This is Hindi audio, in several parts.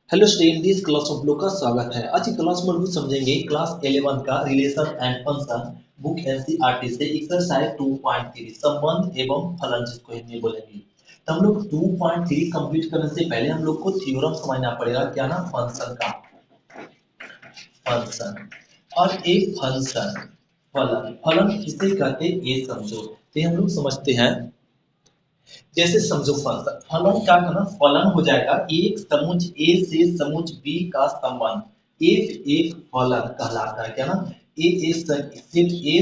Hello student, this class of लोग का स्वागत है। आज की क्लास में हम लोग समझेंगे क्लास 11 का relation and function book NCERT से एक्सरसाइज 2.3 संबंध एवं फलन जिसको हिंदी में बोलेंगे। तो हम लोग 2.3 कंप्लीट करने से पहले हम लोग को थ्योरम समझना पड़ेगा। क्या ना, फंक्शन का फंक्शन और एक फंक्शन फलन फलन किसे कहते हैं ये समझो। तो हम लोग समझते हैं। जैसे समझो फंक्शन फलन क्या करना, फलन हो जाएगा एक समुच ए से समुच बी का संबंध। एक फलन कहलाता है। क्या ना, ए से समुच बी, ए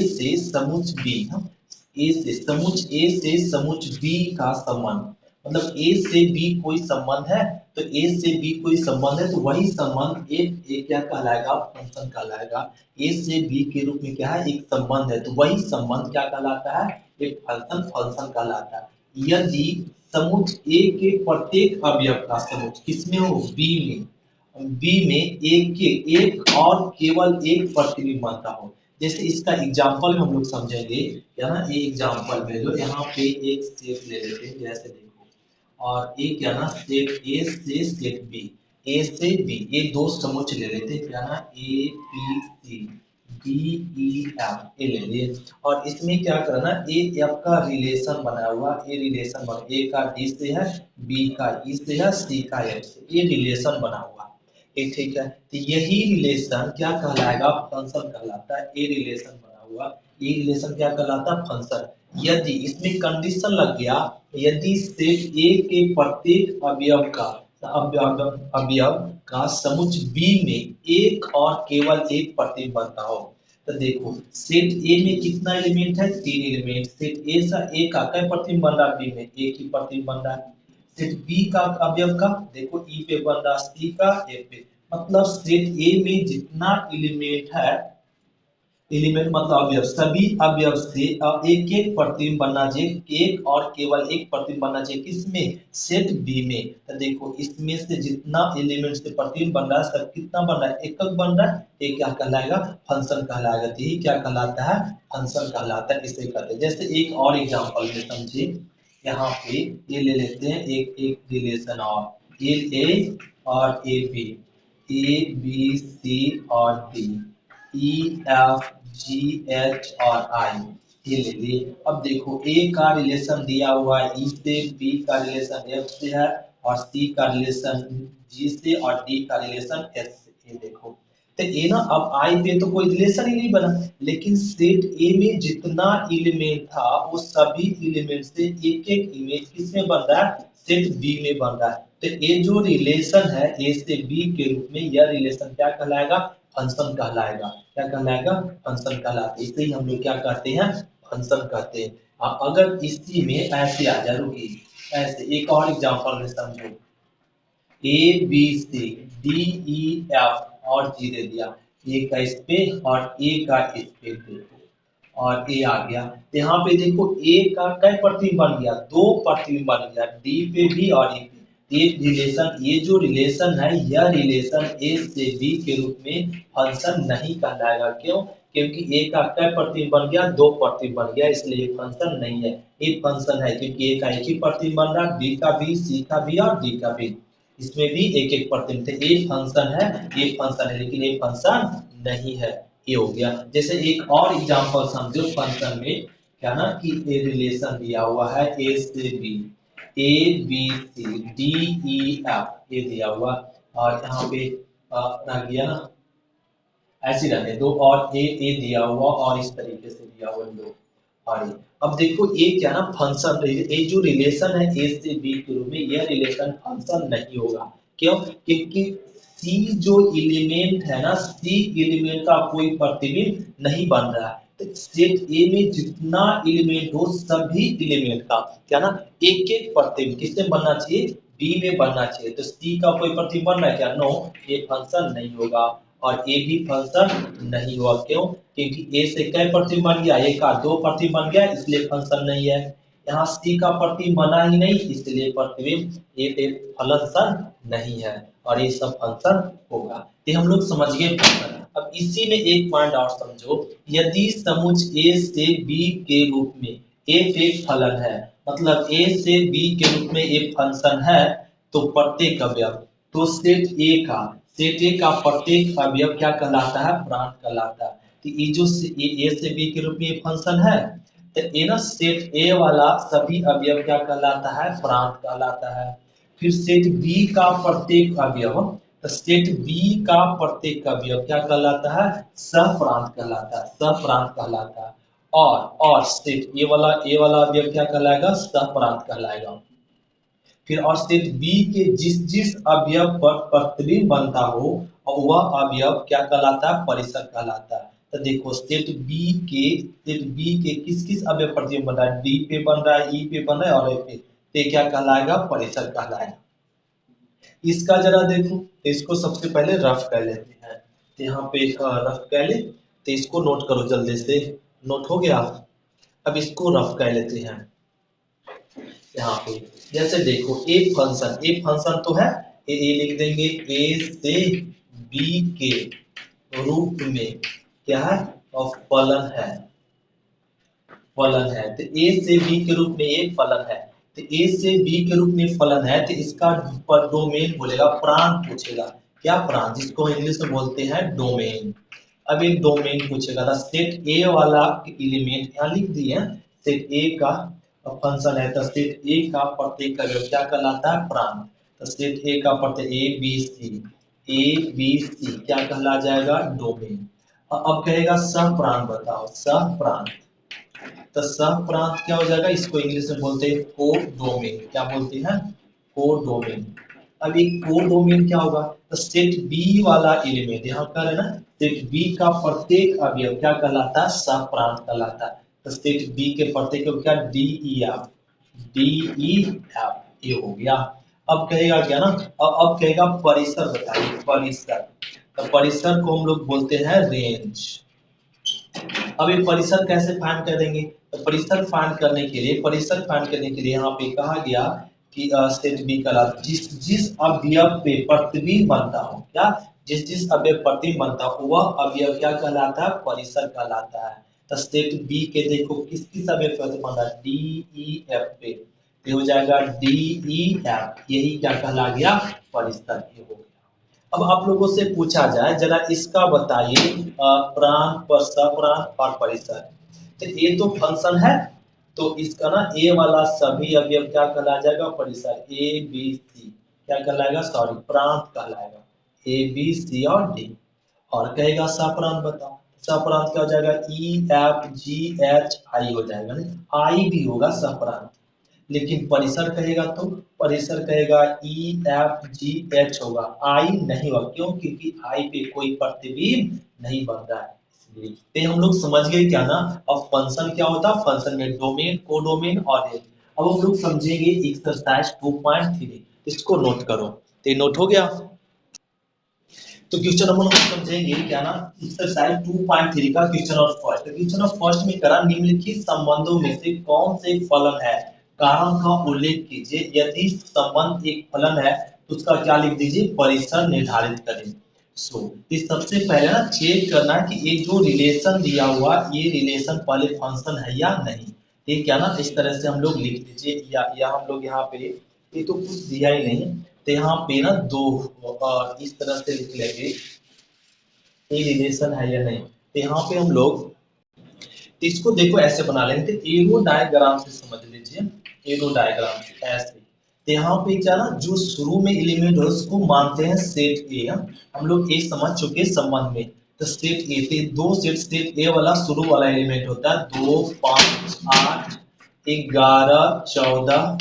से समुच बी का संबंध। मतलब ए से बी कोई संबंध है, तो ए से बी कोई संबंध है तो वही संबंध एक क्या कहलाएगा, फंक्शन कहलाएगा। ए से बी के रूप में क्या है, एक संबंध है, तो वही संबंध क्या कहलाता है, एक फंक्शन फंक्शन कहलाता है। यदि समुच ए के प्रत्येक अवयव का समुच किसमें हो, बी में एक और केवल एक प्रतिबिंब बनता हो। जैसे इसका एग्जांपल में हम लोग समझेंगे। या ना, ये एग्जांपल में लो, यहाँ पे एक सेट ले लेते हैं। जैसे देखो, और एक क्या ना, सेट ए से सेट बी, ए से बी, ये दो समुच ले लेते हैं। क्या ना, A B C D E F, ये ले लिए। और इसमें क्या करना, ए एफ का रिलेशन बना हुआ, ए रिलेशन बना, ए का डी से है, बी का ई से है, सी का एफ से, ये रिलेशन बना हुआ। ये ठीक है, तो यही रिलेशन क्या कहलाएगा, फंक्शन कहलाता है। ए रिलेशन बना हुआ, ये रिलेशन क्या कहलाता है, फंक्शन। यदि इसमें कंडीशन लग गया, यदि सेट ए के प्रत्येक अवयव का समुच बी में एक और केवल एक प्रतिबिंब बनता हो। तो देखो, सेट ए में कितना एलिमेंट है, तीन एलिमेंट। सेट ए का क्या प्रतिबिंब बन रहा है, बी में एक ही प्रतिबिंब बन रहा है। सेट बी का अवयव का देखो, ई पे बन रहा, सी का ए पे। मतलब सेट ए में जितना एलिमेंट है, एलिमेंट मतलब अवयव, सभी अवयव से एक एक प्रतिबिंब बनना चाहिए, एक और केवल एक प्रतिबिंब बनना चाहिए। किसमें, सेट बी में। तो देखो, इसमें से जितना एलिमेंट से प्रतिबिंब बन रहा है, सब कितना बन रहा है, एकक बन रहा है। ये क्या कहलाएगा, फंक्शन कहलाएगा। तो ये क्या कहलाता है, फंक्शन कहलाता है, इसे कहते हैं। जैसे एक और एग्जांपल में समझिए। यहाँ पे ये ले लेते हैं, एक एक रिलेशन और ए और ए बी सी और D, E F G H और आई, ये ले लिए। अब देखो, ए का रिलेशन दिया हुआ है ई से, बी का रिलेशन एफ से है, और सी का रिलेशन जी से, और डी का रिलेशन एच से। ये देखो, तो ए ना, अब आई पे तो कोई रिलेशन ही नहीं बना, लेकिन सेट ए में जितना एलिमेंट था वो सभी एलिमेंट से एक एक इमेज किसमें बन रहा है, सेट बी में बन रहा है। तो ये जो रिलेशन है ए से बी के रूप में, यह रिलेशन क्या कहलाएगा, फंक्शन कहलाएगा। क्या कहलाएगा, फंक्शन कहलाता है। इसे ही हम लोग क्या कहते हैं, फंक्शन कहते हैं। अब अगर इसी में ऐसे आ जाए, रुकी, ऐसे एक और एग्जांपल में समझो। A B C D E F और जी दे दिया, ए का इस पे और ए का इस पे, देखो, और ए आ गया। तो यहाँ पे देखो, ए का कई प्रतिबिंब बन गया, दो प्रतिबिंब बन गया, डी पे भी और ई पे। ये रिलेशन, ये जो रिलेशन है, यह रिलेशन ए से बी के रूप में फंक्शन नहीं कहलाएगा। क्यों, क्योंकि ए का कई प्रतिबिंब बन गया, दो प्रतिबिंब बन गया, इसलिए फंक्शन नहीं है। ये फंक्शन है क्योंकि ए का एक ही प्रतिबिंब बन रहा है, बी का भी, सी का भी और डी का भी, इसमें भी एक एक प्रतिबिंब थे। ये फंक्शन है, ये फंक्शन है, लेकिन ये फंक्शन नहीं है। ये हो गया। जैसे एक और एग्जांपल समझो फंक्शन में। क्या ना, कि ए रिलेशन दिया हुआ है ए से B, A B C D E F, ये दिया हुआ, और यहाँ पे रह गया ना, ऐसे रहने दो, और ए दिया हुआ और इस तरीके से दिया हुआ दो। और अब देखो, ये क्या ना, फंक्शन, ये जो रिलेशन है ए से बी के रूप में, यह रिलेशन फंक्शन नहीं होगा। क्यों, क्योंकि सी जो एलिमेंट है ना, सी एलिमेंट का कोई प्रतिबिंब नहीं बन रहा है। तो सेट ए में जितना एलिमेंट हो, सभी एलिमेंट का क्या ना, एक एक प्रतिबिंब किससे बनना चाहिए, बी में बनना चाहिए। तो सी का कोई प्रतिबिंब बन रहा है क्या, नो, ये फंक्शन नहीं होगा। और ए भी फंक्शन नहीं हुआ। क्यों, क्योंकि ए से कई प्रतिबिंब बन गया, ए का दो प्रतिबिंब बन गया, इसलिए फंक्शन नहीं है। यहाँ सी का प्रतिबिंब बना ही नहीं, इसलिए प्रतिबिंब ये एक फंक्शन नहीं है, और ये सब फंक्शन होगा। ये हम लोग समझ गए फंक्शन। अब इसी में एक पॉइंट और समझो। यदि समुच ए से बी के रूप में एफ एक फलन है, मतलब ए से बी के रूप में एक फंक्शन है, तो प्रत्येक अवयव, तो सेट ए का प्रत्येक अवयव क्या कहलाता है? प्रांत कहलाता है। तो ये जो ए से बी के रूप में फंक्शन है, तो ये ना सेट ए वाला सभी अवयव क्या कहलाता है? प्रांत कहलाता है। फिर सेट बी का प्रत्येक अवयव, तो सेट बी का प्रत्येक अवयव क्या कहलाता है? सहप्रांत कहलाता है, सहप्रांत कहलाता है। और सेट ए वाला अवयव क्या कहलाएगा? सहप्रांत कहलाएगा। फिर और सेट बी के जिस जिस अवयव पर प्रतिबिंब बनता हो और वह अवयव क्या कहलाता है? परिसर कहलाता है। तो देखो सेट बी के किस किस अवयव प्रतिबिंब बन रहा है? डी पे बन रहा है, ई पे बन रहा है और ए पे, तो क्या कहलाएगा? परिसर कहलाएगा। इसका जरा देखो, तो इसको सबसे पहले रफ कर लेते हैं। तो यहाँ पे रफ कर ले, तो इसको नोट करो जल्दी से। नोट हो गया? अब इसको रफ कर लेते हैं। यहाँ पे जैसे देखो ए फंक्शन तो है, ए लिख देंगे, ए से बी के रूप में क्या है? और फलन है, फलन है। तो ए से बी के रूप में एक फलन है, तो ए से बी के रूप में फलन है, तो इसका डोमेन बोलेगा, प्रांत पूछेगा। क्या प्रांत? जिसको इंग्लिश में बोलते हैं डोमेन। अब एक डोमेन पूछेगा, सेट ए वाला एलिमेंट यहाँ लिख दिए, सेट ए का फंक्शन है, तो सेट ए का प्रत्येक अवयव क्या कहलाता है? प्रांत। तो सेट ए का प्रत्येक ए बी सी क्या कहला जाएगा? डोमेन। अब कहेगा सह प्रांत बताओ, सह प्रांत। तो सह प्रांत क्या हो जाएगा? इसको इंग्लिश में बोलते हैं कोडोमेन। क्या बोलते हैं? कोडोमेन। अब एक कोडोमेन क्या होगा? तो सेट बी वाला एलिमेंट यहाँ कर है ना, सेट बी का प्रत्येक अवयव क्या कहलाता है? सह प्रांत कहलाता है। तो सेट बी के प्रत्येक अवयव क्या? डी ई एफ, ये हो गया। अब कहेगा क्या ना, अब कहेगा परिसर बताइए, परिसर। तो परिसर को हम लोग बोलते हैं रेंज। अब ये परिसर कैसे फाइंड करेंगे? तो परिसर फाइंड करने के लिए यहाँ पे कहा गया कि सेट बी का जिस जिस अवयव पे प्रतिबिंब बनता हो, क्या? जिस जिस अवयव प्रतिबिंब बनता हो वह अवयव क्या कहलाता है? परिसर कहलाता है। तो सेट बी के देखो किस किस अवयव पे बन रहा है? डी ई एफ पे, ये हो जाएगा डी ई एफ, यही क्या कहला गया? परिसर। ये हो गया। अब आप लोगों से पूछा जाए जरा इसका बताइए, प्रांत पर सप्रांत और परिसर। तो ये तो फंक्शन है, तो इसका ना ए वाला सभी अवयव क्या कहला जाएगा? परिसर। ए बी सी क्या कहलाएगा? सॉरी, प्रांत कहलाएगा। ए बी सी और डी। और कहेगा सप्रांत बताओ, सप्रांत क्या हो जाएगा? E F G H I हो जाएगा, आई भी होगा सप्रांत। लेकिन परिसर कहेगा तो परिसर कहेगा ई एफ जी एच होगा, आई नहीं होगा। क्यों? क्योंकि आई पे कोई प्रतिबिंब नहीं बन रहा है, इसलिए। तो हम लोग समझ गए क्या ना? अब फंक्शन क्या होता है? फंक्शन में डोमेन, कोडोमेन और रेंज। अब हम लोग समझेंगे एक्सरसाइज 2.3, इसको नोट करो। तो ये नोट हो गया? तो क्वेश्चन नंबर हम समझेंगे क्या ना, एक्सरसाइज 2.3 का question of first. Question of first में करा, निम्नलिखित संबंधों में से कौन से फलन है? कारण का उल्लेख कीजिए। यदि संबंध एक फलन है तो उसका क्या लिख दीजिए? परिसर निर्धारित करें। सो इस सबसे पहले ना चेक करना कि ये जो रिलेशन दिया हुआ, ये रिलेशन पहले फंक्शन है या नहीं। ये क्या ना, इस तरह से हम लोग लिख दीजिए, या हम लोग यहाँ पे, ये तो कुछ दिया ही नहीं, तो यहाँ पे ना दो इस तरह से लिख लेंगे, ये रिलेशन है या नहीं। तो यहाँ पे हम लोग, तो इसको देखो ऐसे बना लेंगे, एरो डायग्राम से समझ लीजिए, एरो डायग्राम से ऐसे। तो यहाँ पे क्या ना, जो शुरू में एलिमेंट है उसको मानते हैं सेट ए। हम लोग ए समझ चुके संबंध में। तो सेट ए पे दो सेट, सेट ए वाला शुरू वाला एलिमेंट होता है 2 5 8 11 14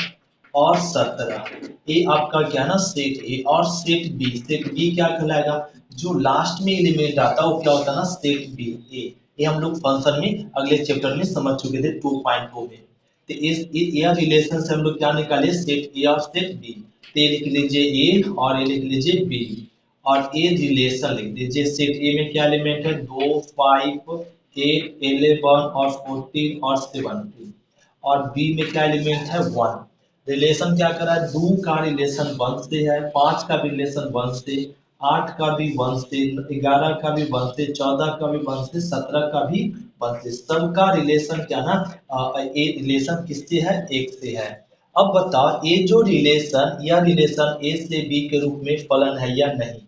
और 17। ये आपका क्या ना सेट ए। और सेट बी क्या कहलाएगा? जो लास्ट में एलिमेंट आता है वो क्या होता है ना? सेट बी ए। ये हम लोग फंक्शन में अगले चैप्टर में समझ चुके थे 2.2 में। तो इस यह रिलेशन से हम लोग क्या निकाले? सेट ए और सेट बी। तो ये लिख लीजिए ए और ये लिख लीजिए बी, और ये रिलेशन लिख दीजिए। सेट ए में क्या एलिमेंट है? 2 5 8 11 और 14 और 17। और बी में क्या एलिमेंट है? 1। रिलेशन क्या करा है? 2 का रिलेशन 1 से है, 5 का भी रिलेशन 1 से, 8 का भी 1 से, 11 का भी 1 से, 14 का भी 1 से, 17 का भी 1 से। सबका रिलेशन क्या ना, ये रिलेशन किससे है? 1 से है। अब बताओ ये जो रिलेशन, यह रिलेशन ए से बी के रूप में फलन है या नहीं।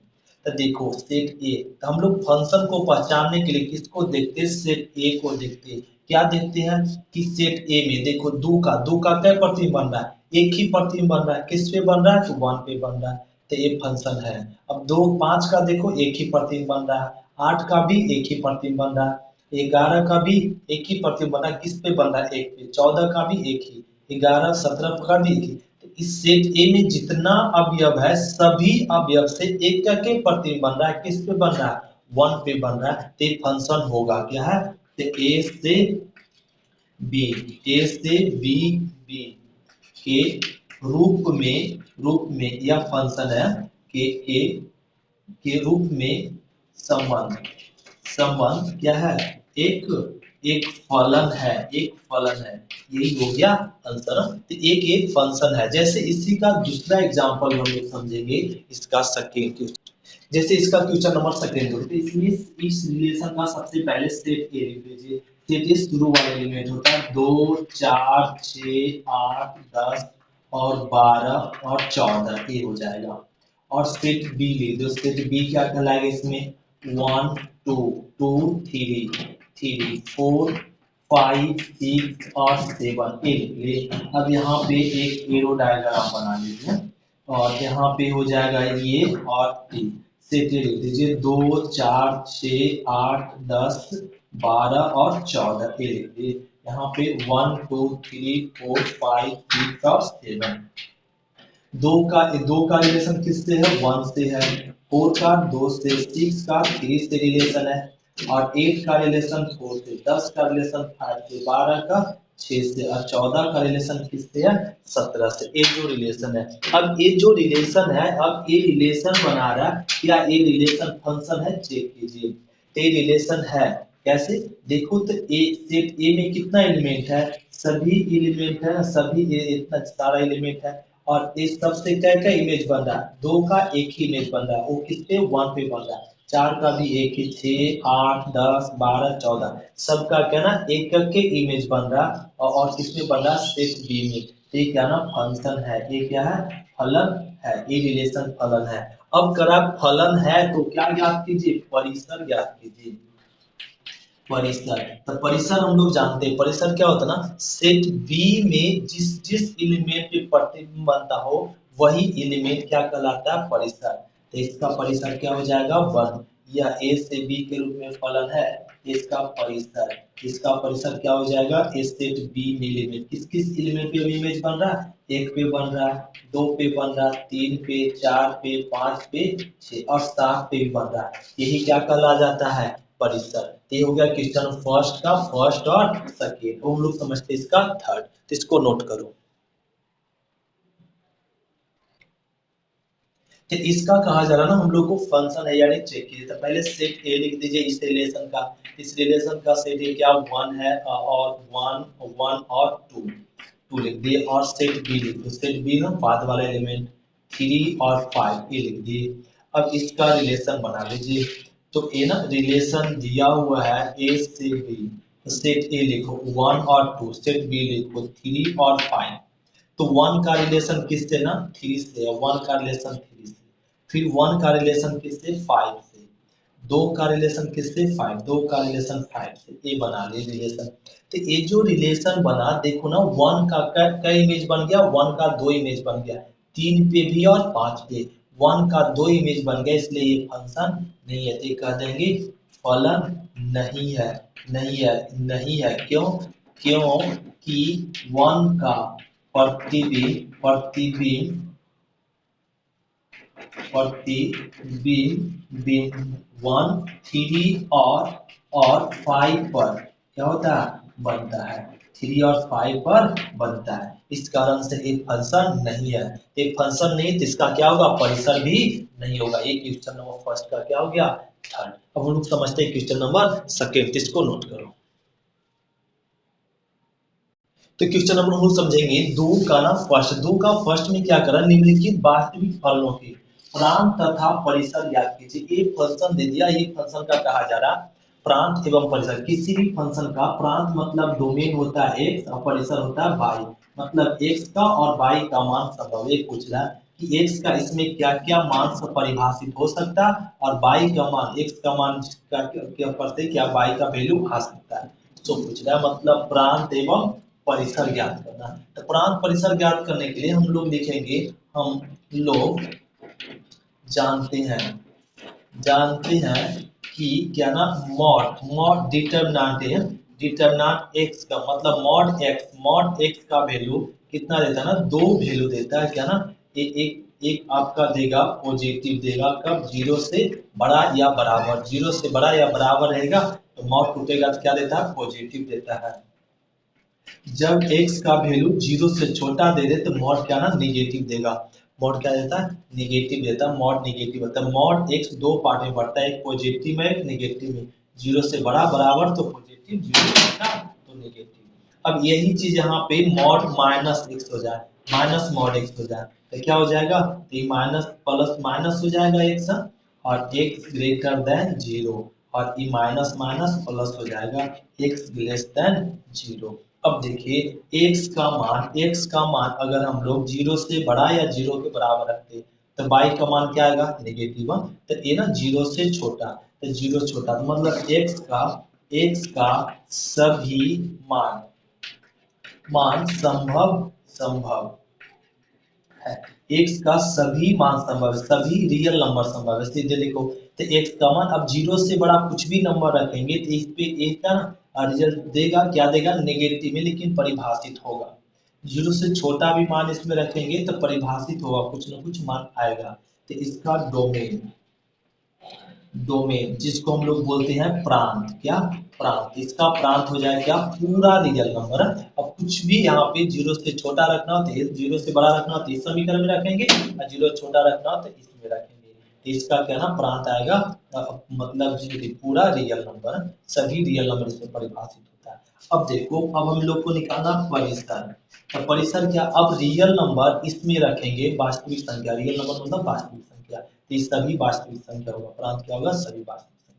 तो देखो सेट ए, तो हम लोग फंक्शन को पहचानने के लिए किसको देखते हैं, सेट ए को देखते हैं। क्या देखते हैं कि सेट ए में देखो दो का क्या प्रतिबिंब बन रहा है, एक ही प्रतिबिंब बन रहा है, किस पे बन रहा है, तो वन पे बन रहा है, तो ये फंक्शन है। अब दो पांच का देखो एक ही प्रतिबिंब बन रहा है, आठ का भी एक ही प्रतिबिंब बन रहा है, 11 का भी एक ही प्रतिबिंब बन रहा है, किस पे बन रहा है, एक पे, 14 का भी एक ही, 11 17 का भी एक ही। तो इस सेट ए में जितना अवयव है सभी अवयव से एक के प्रतिबिंब बन रहा है, किस पे बन रहा है, वन पे बन रहा है, तो फंक्शन होगा क्या है, तो ए से बी, ए से बी, बी के रूप में यह फंक्शन है कि ए के रूप में संबंध, संबंध क्या है, एक एक फलन है, एक फलन है, यही हो गया आंसर। तो एक फंक्शन है। जैसे इसी का दूसरा एग्जांपल हम लोग समझेंगे, इसका सेकंड क्वेश्चन, जैसे इसका क्वेश्चन नंबर सेकंड होता है, इसमें इस रिलेशन का सबसे पहले सेट ए लिख लीजिए। सेट ए शुरू वाला एलिमेंट होता है 2 4 6 8 10 और 12 और 14, ये हो जाएगा। और सेट बी ले दो, सेट बी क्या कहलाएगा इसमें, 1 2 2 3 3 4 5 6 और 7 ये ले। अब यहाँ पे एक एरो डायग्राम बना लीजिए और यहाँ पे हो जाएगा ये और ये। सेट ए लिख दीजिए 2 4 6 8 10 12 और 14, ये लिख दीजिए। यहाँ पे 1 2 3 4 5 6 और 7। दो का रिलेशन किससे है, वन से है, फोर का दो से, सिक्स का थ्री से रिलेशन है, और एट का रिलेशन फोर से, 10 का रिलेशन फाइव से, 12 का 6 से, और 14 का रिलेशन किससे है, 17 से। ये जो रिलेशन है, अब ये जो रिलेशन है, अब ये रिलेशन बना रहा है, क्या ये रिलेशन फंक्शन है, चेक कीजिए। ये रिलेशन है कैसे, देखो तो ए सेट ए में कितना एलिमेंट है, सभी एलिमेंट है, सभी इतना सारा एलिमेंट है, और इस सबसे क्या क्या इमेज बन रहा है, दो का एक ही इमेज बन रहा है, वो किसपे, वन पे बन रहा है, चार का भी एक ही, 6 8 10 12 14 सबका क्या ना एक के इमेज बन रहा, और किसमें बन रहा, सेट बी में। तो ये क्या ना फंक्शन है, ये क्या है, फलन है, ये रिलेशन फलन है। अब करा फलन है तो क्या ज्ञात कीजिए, परिसर ज्ञात कीजिए। परिसर, तो परिसर हम लोग जानते हैं, परिसर क्या होता है ना, सेट बी में जिस जिस एलिमेंट पे प्रतिबिंब बनता हो वही एलिमेंट क्या कहलाता है, परिसर। तो इसका परिसर क्या हो जाएगा, वन। यह ए से बी के रूप में फलन है, इसका परिसर, इसका परिसर क्या हो जाएगा, ए सेट बी में एलिमेंट किस किस एलिमेंट पे इमेज बन रहा है, एक पे बन रहा है, दो पे बन रहा है, तीन पे, चार पे, पांच पे, छह और सात पे भी बन रहा है, यही क्या कहला जाता है, परिसर। ये हो गया क्वेश्चन फर्स्ट का, फर्स्ट और सेकेंड। हम लोग समझते हैं इसका थर्ड, तो इसको नोट करो। तो इसका कहा जा रहा ना हम लोग को फंक्शन है यानी चेक कीजिए। तो पहले सेट ए लिख दीजिए इस रिलेशन का, इस रिलेशन का सेट ए क्या, वन है, और वन वन और टू, टू लिख दिए। और सेट बी लिख दो, सेट बी ना बाद वाला एलिमेंट, थ्री और फाइव, ये लिख दिए। अब इसका रिलेशन बना लीजिए। तो ए ना रिलेशन दिया हुआ है ए से बी, तो सेट ए लिखो वन और टू, सेट बी लिखो थ्री और फाइव। तो वन का रिलेशन किससे ना, थ्री से, वन का रिलेशन थ्री से, फिर वन का रिलेशन किससे, फाइव से, दो का रिलेशन किससे, फाइव, दो का रिलेशन फाइव से, ये बना लिए रिलेशन। तो ये जो रिलेशन बना देखो ना, वन का क्या इमेज बन गया, वन का दो इमेज बन गया, तीन पे भी और पांच पे, वन का दो इमेज बन गया, इसलिए ये फंक्शन नहीं है, तो कह देंगे फलन नहीं है, नहीं है, नहीं है। क्यों, क्यों कि वन का प्रतिबिंब प्रतिबिंब प्रतिबिंब वन थ्री और फाइव पर क्या होता है, बनता है, थ्री और फाइव पर बनता है, इस कारण से एक फंक्शन नहीं है। एक फंक्शन नहीं तो इसका क्या होगा, परिसर भी नहीं होगा। एक क्वेश्चन नंबर फर्स्ट का क्या हो गया, थर्ड। अब हम लोग समझते हैं क्वेश्चन नंबर सेकेंड, इसको नोट करो। तो क्वेश्चन नंबर हम लोग समझेंगे दो का ना फर्स्ट, दो का फर्स्ट में क्या करा, निम्नलिखित वास्तविक फलनों के प्रांत तथा परिसर ज्ञात कीजिए। एक फंक्शन दे दिया, ये फंक्शन का कहा जा रहा प्रांत एवं परिसर। किसी भी फंक्शन का प्रांत मतलब डोमेन होता है एक्स और परिसर होता है वाई। मतलब x का और y का मान संभव। एक पूछ रहा है कि x का इसमें क्या क्या मान से परिभाषित हो सकता है और y का मान, x का मान का क्या करते क्या y का वैल्यू आ सकता है। तो पूछ रहा है मतलब प्रांत एवं परिसर ज्ञात करना। तो प्रांत परिसर ज्ञात करने के लिए हम लोग लिखेंगे, हम लोग जानते हैं कि क्या ना, मॉड मॉड डिटरमिनेंट है, डिटरमिनेंट x का मतलब मॉड x का वैल्यू कितना देता है ना, 2 वैल्यू देता है। क्या ना, एक आपका देगा पॉजिटिव देगा, कब, 0 से बड़ा या बराबर, 0 से बड़ा या बराबर रहेगा तो मॉड टूटेगा तो क्या देता है, पॉजिटिव देता है। जब x का वैल्यू 0 से छोटा दे दे तो मॉड क्या ना, निगेटिव देगा। मॉड क्या देता है, निगेटिव देता है। मॉड निगेटिव होता है। मॉड x दो पार्ट में बढ़ता है, एक पॉजिटिव में एक निगेटिव में। 0 से बड़ा बराबर तो पॉजिटिव, 0 से छोटा तो निगेटिव। अब यही चीज यहाँ पे मॉड माइनस x हो जाए, माइनस मॉड x हो जाए तो क्या हो जाएगा, तो ये माइनस प्लस माइनस हो जाएगा x, और x ग्रेटर देन 0, और ये माइनस माइनस प्लस हो जाएगा, x लेस देन 0। अब देखिए x का मान अगर हम लोग 0 से बड़ा या 0 के बराबर रखते तो y का मान क्या आएगा, नेगेटिव 1। तो ये ना 0 से छोटा, तो 0 छोटा तो मतलब x का सभी मान मान संभव है। x का सभी मान संभव है, सभी रियल नंबर संभव है। सीधे लिखो तो x का मान, अब 0 से बड़ा कुछ भी नंबर रखेंगे तो इस पे एक का रिजल्ट देगा, क्या देगा, नेगेटिव में, लेकिन परिभाषित होगा। 0 से छोटा भी मान इसमें रखेंगे तो परिभाषित होगा, कुछ ना कुछ मान आएगा। तो इसका डोमेन डोमेन जिसको हम लोग बोलते हैं प्रांत, क्या, प्रांत, इसका प्रांत हो जाए क्या, पूरा रियल नंबर। अब कुछ भी यहाँ पे 0 से छोटा रखना हो तो 0 से बड़ा रखना हो तो इस समीकरण में रखेंगे, और 0 छोटा रखना हो तो इसमें रखेंगे। तो इसका क्या ना, प्रांत आएगा, मतलब जो पूरा रियल नंबर, सभी रियल नंबर इसमें परिभाषित होता है। अब देखो, अब हम लोग को निकालना परिसर। तो परिसर क्या, अब रियल नंबर इसमें रखेंगे, वास्तविक संख्या, रियल नंबर मतलब वास्तविक संख्या, तो ये सभी वास्तविक संख्या होगा, प्रांत क्या होगा, सभी वास्तविक संख्या।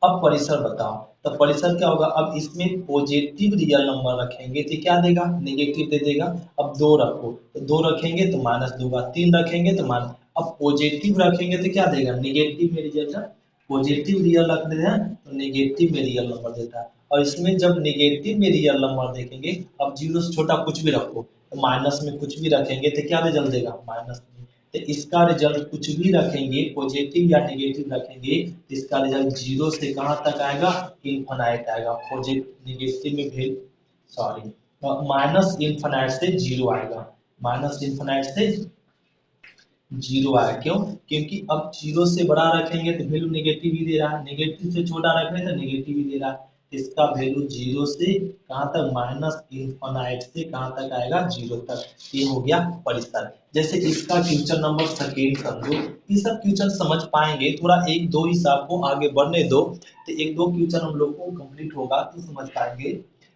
अब परिसर बताओ, तो परिसर क्या होगा, अब इसमें पॉजिटिव रियल नंबर रखेंगे तो क्या देगा, नेगेटिव दे देगा। अब 2 रखो तो 2 रखेंगे तो माइनस दूंगा, 3 रखेंगे तो माइनस। अब पॉजिटिव रखेंगे तो क्या देगा, नेगेटिव में रिजल्ट, पॉजिटिव रियल रखते हैं तो नेगेटिव में रियल नंबर देता है। और इसमें जब नेगेटिव में रियल नंबर देखेंगे, अब 0 से छोटा कुछ भी रखो तो माइनस में कुछ भी रखेंगे तो क्या रिजल्ट देगा, माइनस में। तो इसका रिजल्ट कुछ भी रखेंगे, पॉजिटिव या नेगेटिव रखेंगे तो इसका रिजल्ट 0 से कहां तक आएगा, इनफाइनाइट आएगा। पॉजिटिव नेगेटिव में भी, सॉरी, माइनस इनफाइनाइट से 0 आएगा, माइनस इनफाइनाइट से 0 आया, क्यों, क्योंकि अब 0 से बड़ा रखेंगे तो वैल्यू नेगेटिव ही दे रहा है, नेगेटिव से छोटा रखेंगे तो नेगेटिव ही दे रहा है। इसका वैल्यू 0 से कहां तक, माइनस इनफाइनाइट से कहां तक आएगा, 0 तक। ये हो गया परिसर। जैसे इसका क्वेश्चन नंबर सेकेंड समझो, ये सब क्वेश्चन समझ पाएंगे, थोड़ा एक दो ही आपको आगे बढ़ने दो, तो एक दो क्वेश्चन हम लोग को कंप्लीट होगा तो समझ पाएंगे।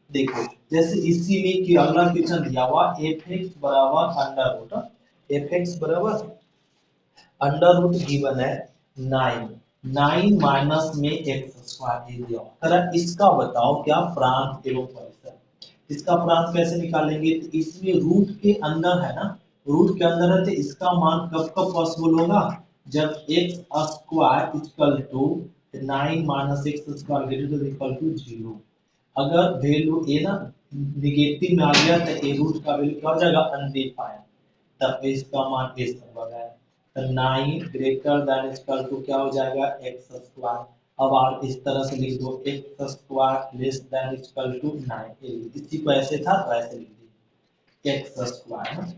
देखो, जैसे इसी में कि अगला क्वेश्चन दिया हुआ एफ एक्स बराबर अंडर रूट, एफ एक्स बराबर अंडर रूट गिवन है 9, 9 माइनस में एक्स स्क्वायर दिया। करा इसका बताओ क्या प्रांत एवं परिसर। इसका प्रांत कैसे निकालेंगे, तो इसमें रूट के अंदर है ना, रूट के अंदर है तो इसका मान कब कब पॉसिबल होगा, जब x square equal to 9 minus x square greater than equal to 0। अगर वैल्यू ए ना निगेटिव में आ गया तो ए रूट का वैल्यू क्या हो जाएगा, अनडिफाइंड, तब इसका मान इस संभव है। तो 9 ग्रेटर देन इक्वल टू क्या हो जाएगा, एक्स स्क्वायर। अब आप इस तरह से लिख दो, x square less than equal to 9, इसी को ऐसे था तो ऐसे लिख दीजिए, x square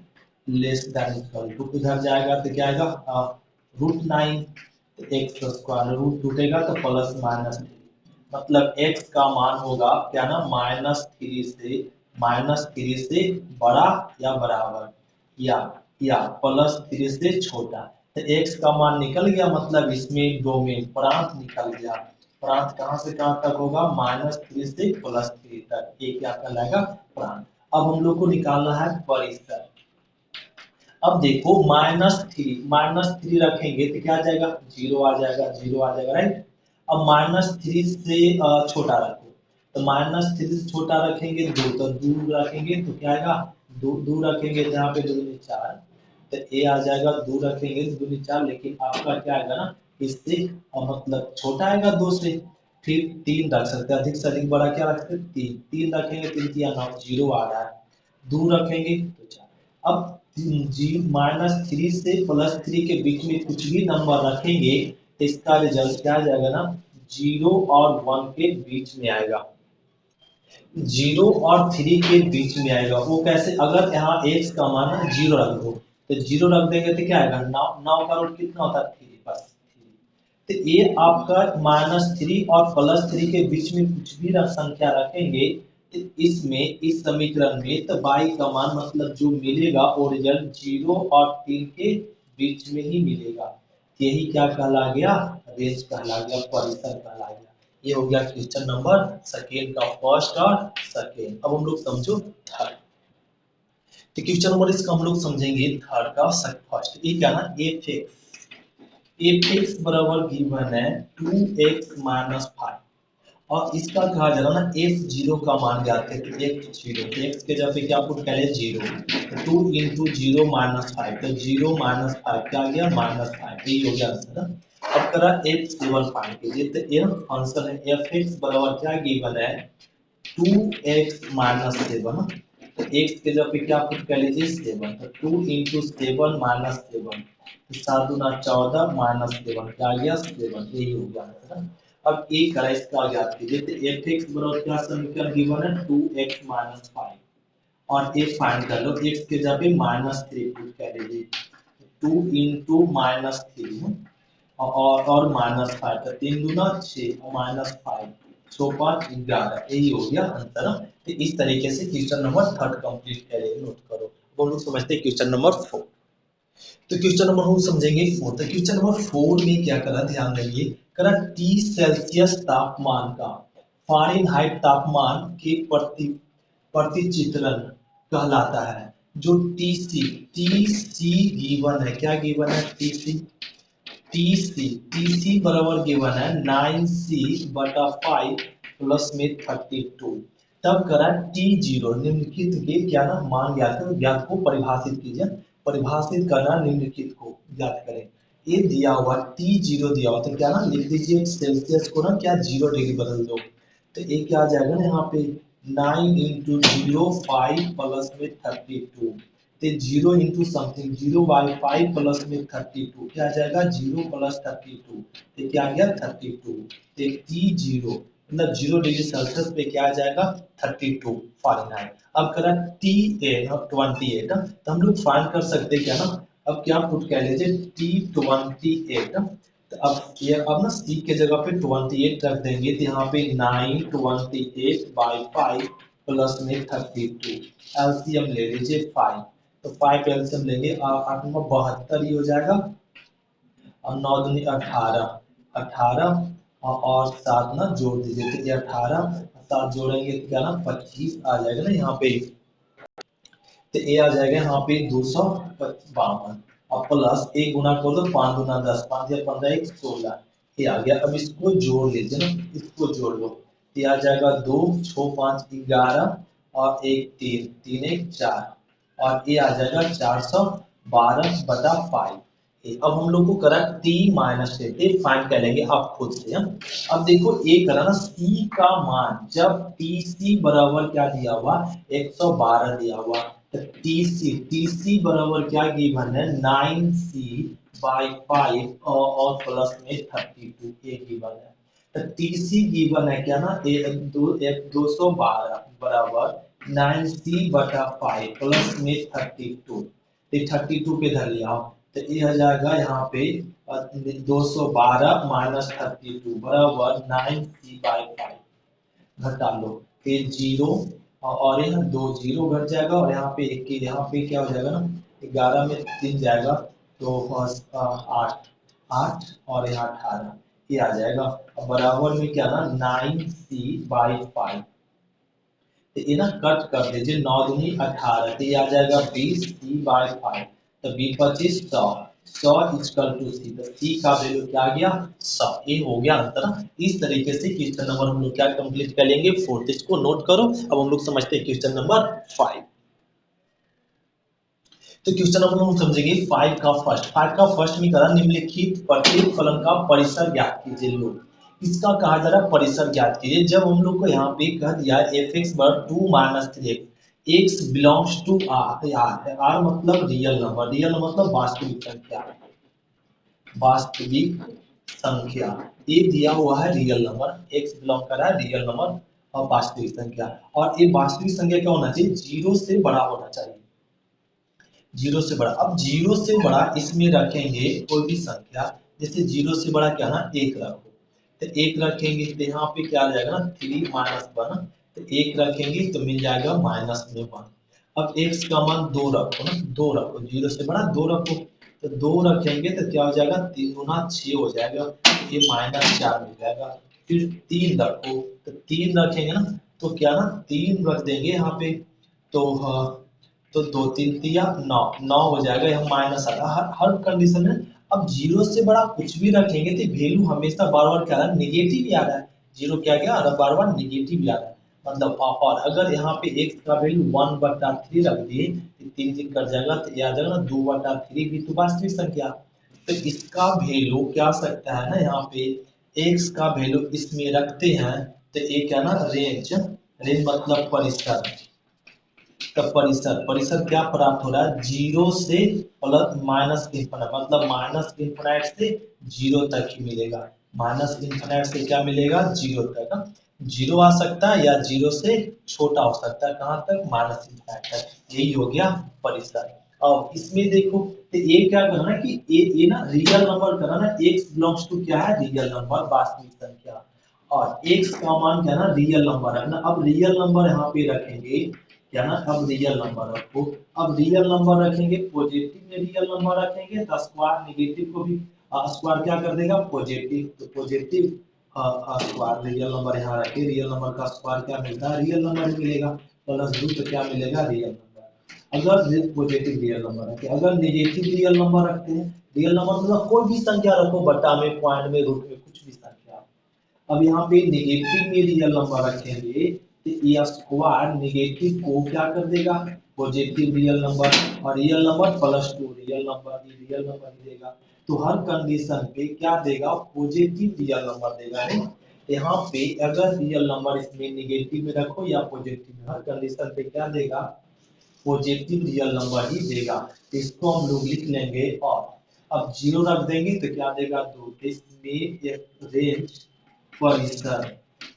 less than equal to, इधर जाएगा तो क्या आएगा, रूट 9, तो एक्स स्क्वायर रूट टूटेगा तो प्लस माइनस, मतलब x का मान होगा क्या ना, -3 से बड़ा या बराबर, या +3 से छोटा। तो x का मान निकल गया, मतलब इसमें डोमेन प्रांत निकल गया। प्रांत कहां से कहां तक होगा, -3 से +3 तक, ये क्या कहलाएगा, प्रांत। अब हम लोग को निकालना है परिसर। अब देखो -3 रखेंगे तो क्या आ जाएगा, 0 आ जाएगा, 0 आ जाएगा, राइट। अब -3 से छोटा रखो, तो -3 से छोटा रखेंगे 2, तो 2 रखेंगे तो क्या आएगा, दो रखेंगे तो यहाँ पे 2 दूनी 4, तो ए आ जाएगा। 2 रखेंगे तो 2 दूनी 4, लेकिन आपका क्या आएगा ना, इससे मतलब छोटा आएगा 2 से। फिर 3 रख सकते हैं, अधिक से अधिक बड़ा क्या रख सकते हैं, 3। 3 रखेंगे, 3 3 9, 0 आ रहा है। 2 रखेंगे तो 4। अब जी -3 से +3 के बीच में कुछ भी नंबर रखेंगे तो इसका रिजल्ट क्या आ जाएगा ना, 0 और 1 के बीच में आएगा। 0 और 3 के बीच में आएगा। वो कैसे, अगर यहाँ x का मान 0 रख दो, तो 0 रख देंगे तो क्या आएगा, 9। 9 का रूट कितना होता है, 3, बस 3। तो ये आपका -3 और +3 के बीच में कुछ भी संख्या रखेंगे तो इसमें, इस समीकरण में, तो y का मान मतलब जो मिलेगा वो रिजल्ट 0 और 3 के बीच में ही मिलेगा। यही क्या कहला गया, रेंज कहला गया, परिसर कहला गया। ये हो गया क्वेश्चन नंबर सेकेंड का फर्स्ट और सेकेंड। अब हम लोग समझो थर्ड। तो क्वेश्चन नंबर इसका हम लोग समझेंगे थर्ड का फर्स्ट। ये क्या ना, एफ एक्स बराबर गिवन है 2x - 5, और इसका कहा जा रहा है ना f0 का मान ज्ञात है। तो f0, x के जगह पे क्या पुट करें, 0। तो 2 × 0 - 5, तो 0 - 5 क्या आ गया, -5। ये हो गया आंसर ना। अब करा f7 फाइंड कीजिए। तो f आंसर है fx बराबर क्या गिवन है, 2x - 7। तो x के जगह पे क्या पुट कर लीजिए, 7। तो 2 × 7 - 7, तो 7 दूना 14 -7 क्या आ गया, 7। यही हो गया आंसर। अब एक करा इसका ज्ञात कीजिए। तो fx बराबर क्या समीकरण गिवन है, 2x - 5, और a फाइंड कर लो। x के जगह पे -3 पुट कर लीजिए। 2 × -3 और -5, तो 3 दूना 6 और -5, 6 5 11। यही हो गया आंसर। तो इस तरीके से क्वेश्चन नंबर थर्ड कंप्लीट करें, नोट करो। अब हम लोग समझते हैं क्वेश्चन नंबर 4। तो क्वेश्चन नंबर हम समझेंगे 4। तो क्वेश्चन नंबर 4 में क्या करा, ध्यान देंगे। करा T सेल्सियस तापमान का फ़ारेनहाइट तापमान के प्रतिचित्रण कहलाता है। जो टीसी गिवन है, क्या गिवन है, टीसी बराबर गिवन है 9c/5 प्लस में 32। तब करा T0 निम्नलिखित के क्या ना मान ज्ञात है, ज्ञात को परिभाषित कीजिए। परिभाषित करना, निम्नलिखित को ज्ञात करें। ये दिया हुआ T0 दिया हुआ, तो क्या ना लिख दीजिए सेल्सियस को ना क्या 0 डिग्री बदल दो। तो ये क्या आ जाएगा ना, यहाँ पे 9 × 0 5 प्लस में 32। तो 0 × समथिंग 0/5 प्लस में 32 क्या आ जाएगा, 0 + 32। तो क्या आ गया, 32। तो T0 मतलब 0 डिग्री सेल्सियस पे क्या आ जाएगा, 32 फ़ारेनहाइट। अब करा T28, तो हम लोग फाइंड कर सकते क्या ना, अब क्या पुट कर लीजिए, T28। तो अब ना c के जगह पे 28 रख देंगे, तो यहाँ पे 9/28 प्लस में 32। एलसीएम ले लीजिए 5, तो 5 एलसीएम लेंगे, 8 में 72 ही हो जाएगा, और 9 दूनी 18, 18 और 7 ना जोड़ दीजिए। तो ये 18 7 जोड़ेंगे तो क्या ना 25 आ जाएगा ना यहाँ पे। तो ए आ जाएगा यहाँ पे 252, और प्लस एक गुना कर दो, 5 दूना 10, 5 या 15 1 16। ये आ गया। अब इसको जोड़ लीजिए ना, इसको जोड़ लो। ये आ जाएगा 2 6 5 11 और 1 3 3 1 4, और ये आ जाएगा 412/5। अब हम लोग को करा T-8 फाइंड कर लेंगे आप खुद से। अब देखो ये करा ना C का मान, जब TC बराबर क्या दिया हुआ, 112 दिया हुआ, तो TC बराबर क्या गिवन है, 9c/5 और प्लस में 32 ये गिवन है। तो TC गिवन है क्या ना, 212 बराबर 9c/5 प्लस में 32। 32 के धर लिया, तो ये आ जाएगा यहाँ पे 212 - 32 बराबर 9c/5। घटा लो, फिर 0 और यहाँ 2 0 घट जाएगा, और यहाँ पे एक, यहाँ पे क्या हो जाएगा ना, 11 में 3 जाएगा, तो 8 8 और यहाँ 18 ये आ जाएगा। अब बराबर में क्या ना 9c/5। तो ये ना कट कर दीजिए, 9 दूनी 18, तो ये आ जाएगा 20c/5। तो 20 25 100, 100 = c। तो c का वैल्यू क्या आ गया, 100। ये हो गया आंसर। इस तरीके से क्वेश्चन नंबर हम लोग क्या कंप्लीट कर लेंगे, 4th। इसको नोट करो। अब हम लोग समझते हैं क्वेश्चन नंबर 5। तो क्वेश्चन नंबर हम समझेंगे 5 का फर्स्ट में करा निम्नलिखित प्रत्येक फलन का परिसर ज्ञात कीजिए। लोग इसका कहा जा रहा है परिसर ज्ञात कीजिए। जब हम लोग को यहाँ पे कह दिया एफ एक्स बराबर 2 minus 3 x belongs to R, R मतलब रियल नंबर, रियल नंबर मतलब वास्तविक संख्या, वास्तविक संख्या ये दिया हुआ है रियल नंबर, एक्स बिलोंग कर रहा है रियल नंबर और वास्तविक संख्या, और ये वास्तविक संख्या क्या होना चाहिए, जीरो से बड़ा होना चाहिए, जीरो से बड़ा। अब जीरो से बड़ा इसमें रखेंगे कोई भी संख्या, जैसे जीरो से बड़ा क्या ना एक रखो, तो एक रखेंगे तो यहाँ पे क्या आ जाएगा ना 3 माइनस 1, तो एक रखेंगे तो मिल जाएगा माइनस में 1। अब x का मान 2 रखो ना, 2 रखो, जीरो से बड़ा 2 रखो, तो 2 रखेंगे तो क्या हो जाएगा 3 गुना 6 हो जाएगा, ये माइनस 4 मिल जाएगा। फिर 3 रखो, तो 3 रखेंगे ना तो क्या ना 3 रख देंगे यहाँ पे, तो तो 2 3 तिया 9, 9 हो जाएगा, यह माइनस आएगा हर कंडीशन में। अब जीरो से बड़ा कुछ भी रखेंगे तो वैल्यू हमेशा बार बार क्या है निगेटिव ही आ रहा है, जीरो क्या गया बार बार निगेटिव ही आ रहा है मतलब। और अगर यहाँ पे x का वैल्यू 1/3 रख दिए तो 3 कट जाएगा, तो आ जाएगा ना 2/3 भी तो वास्तविक संख्या। तो इसका वैल्यू क्या आ सकता है ना, यहाँ पे x का वैल्यू इसमें रखते हैं तो ये क्या ना रेंज, रेंज मतलब परिसर, का परिसर, परिसर क्या प्राप्त हो रहा है जीरो से प्लस माइनस इंफिनिट, मतलब माइनस इंफिनिट से जीरो तक ही मिलेगा, माइनस इंफिनिट से क्या मिलेगा जीरो तक, जीरो आ सकता है या जीरो से छोटा हो सकता है, कहां तक माइनस इंफिनिट तक, यही हो गया परिसर। अब इसमें देखो तो ये क्या करना है कि ये ना रियल नंबर करना ना, x बिलोंग्स टू क्या है रियल नंबर वास्तविक संख्या, और x का मान क्या ना रियल नंबर रखना। अब रियल नंबर यहाँ पे रखेंगे क्या ना, अब रियल नंबर रखो, अब रियल नंबर रखेंगे पॉजिटिव में रियल नंबर रखेंगे तो स्क्वायर नेगेटिव को भी स्क्वायर क्या कर देगा पॉजिटिव, तो पॉजिटिव स्क्वायर रियल नंबर यहाँ रखे, रियल नंबर का स्क्वायर क्या मिलता है रियल नंबर ही मिलेगा, प्लस 2 तो क्या मिलेगा रियल नंबर। अगर पॉजिटिव रियल नंबर रखे, अगर नेगेटिव रियल नंबर रखते हैं, रियल नंबर मतलब कोई भी संख्या रखो, बटा में पॉइंट में रूट में कुछ भी संख्या। अब यहाँ पे नेगेटिव में रियल नंबर रखेंगे तो ये स्क्वायर नेगेटिव को क्या कर देगा पॉजिटिव रियल नंबर, और real number plus 2 real number ही देगा। तो हर कंडीशन पे क्या देगा पॉजिटिव रियल नंबर देगा है। यहाँ पे अगर रियल नंबर इसमें नेगेटिव में रखो या पॉजिटिव में, हर कंडीशन पे क्या देगा पॉजिटिव रियल नंबर ही देगा। इसको हम लोग लिख लेंगे, और अब जीरो रख देंगे तो क्या देगा 2, इसमें रेंज परिसर,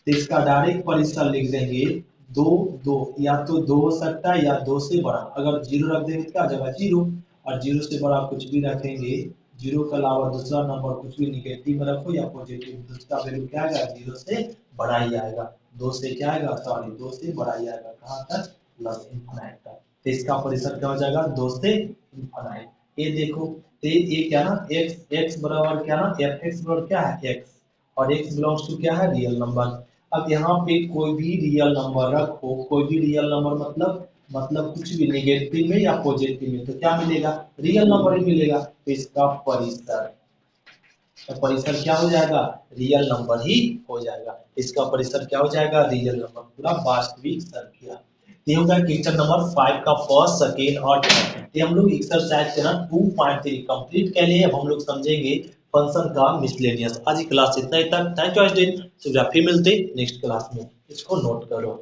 तो इसका डायरेक्ट परिसर लिख देंगे 2 2, या तो 2 हो सकता है या 2 से बड़ा, अगर जीरो रख देंगे तो क्या जगह जीरो, और जीरो से बड़ा कुछ भी रखेंगे, जीरो के अलावा दूसरा नंबर कुछ भी निगेटिव में रखो या पॉजिटिव, तो उसका वैल्यू क्या आएगा जीरो से बड़ा ही आएगा, 2 से क्या आएगा सॉरी 2 से बड़ा ही आएगा, कहाँ तक प्लस इंफिनिट तक। तो इसका परिसर क्या हो जाएगा 2 से इंफिनिट। ये देखो तो ये क्या ना x बराबर क्या ना एफ एक्स बराबर क्या है x, और x बिलोंग्स टू क्या है रियल नंबर। अब यहाँ पे कोई भी रियल नंबर रखो, कोई भी रियल नंबर मतलब कुछ भी नेगेटिव में या पॉजिटिव में, तो क्या मिलेगा रियल नंबर ही मिलेगा, तो इसका परिसर, तो परिसर क्या हो जाएगा रियल नंबर ही हो जाएगा, इसका परिसर क्या हो जाएगा रियल नंबर पूरा वास्तविक संख्या। ये होगा क्वेश्चन नंबर 5 का फर्स्ट सेकेंड और थर्ड। ये हम लोग एक्सरसाइज के ना 2.3 कंप्लीट कर लिए। अब हम लोग समझेंगे फंक्शन का मिसलेनियस। आज की क्लास इतना ही तक, थैंक यू। फिर मिलते नेक्स्ट क्लास में, इसको नोट करो।